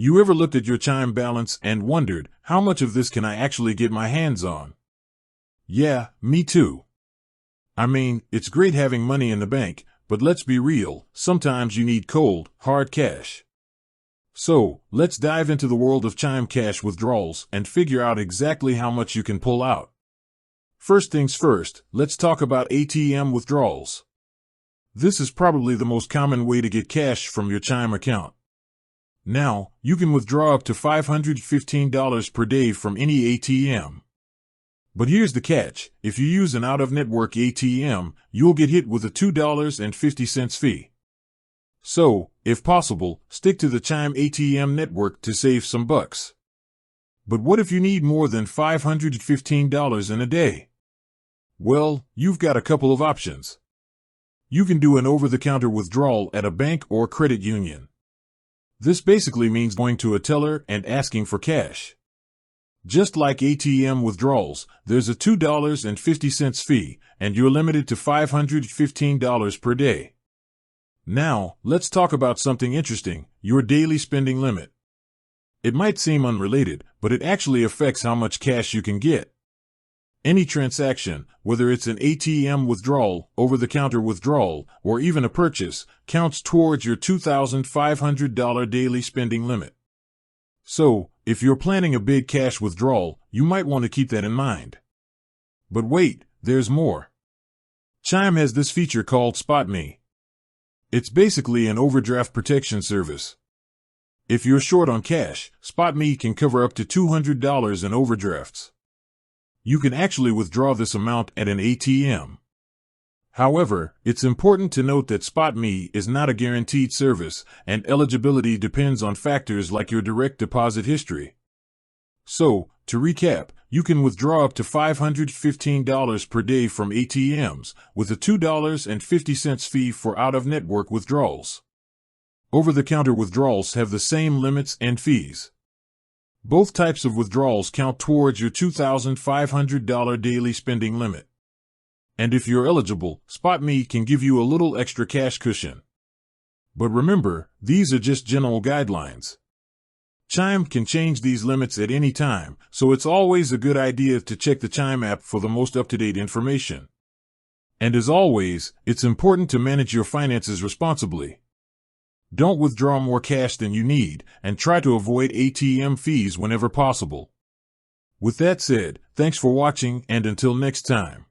You ever looked at your Chime balance and wondered, how much of this can I actually get my hands on? Yeah, me too. I mean, it's great having money in the bank, but let's be real, sometimes you need cold, hard cash. So, let's dive into the world of Chime cash withdrawals and figure out exactly how much you can pull out. First things first, let's talk about ATM withdrawals. This is probably the most common way to get cash from your Chime account. Now, you can withdraw up to $515 per day from any ATM. But here's the catch: if you use an out-of-network ATM, you'll get hit with a $2.50 fee. So, if possible, stick to the Chime ATM network to save some bucks. But what if you need more than $515 in a day? Well, you've got a couple of options. You can do an over-the-counter withdrawal at a bank or credit union. This basically means going to a teller and asking for cash. Just like ATM withdrawals, there's a $2.50 fee, and you're limited to $515 per day. Now, let's talk about something interesting: your daily spending limit. It might seem unrelated, but it actually affects how much cash you can get. Any transaction, whether it's an ATM withdrawal, over-the-counter withdrawal, or even a purchase, counts towards your $2,500 daily spending limit. So, if you're planning a big cash withdrawal, you might want to keep that in mind. But wait, there's more. Chime has this feature called SpotMe. It's basically an overdraft protection service. If you're short on cash, SpotMe can cover up to $200 in overdrafts. You can actually withdraw this amount at an ATM. However, it's important to note that SpotMe is not a guaranteed service, and eligibility depends on factors like your direct deposit history. So, to recap, you can withdraw up to $515 per day from ATMs, with a $2.50 fee for out-of-network withdrawals. Over-the-counter withdrawals have the same limits and fees. Both types of withdrawals count towards your $2,500 daily spending limit. And if you're eligible, SpotMe can give you a little extra cash cushion. But remember, these are just general guidelines. Chime can change these limits at any time, so it's always a good idea to check the Chime app for the most up-to-date information. And as always, it's important to manage your finances responsibly. Don't withdraw more cash than you need, and try to avoid ATM fees whenever possible. With that said, thanks for watching, and until next time.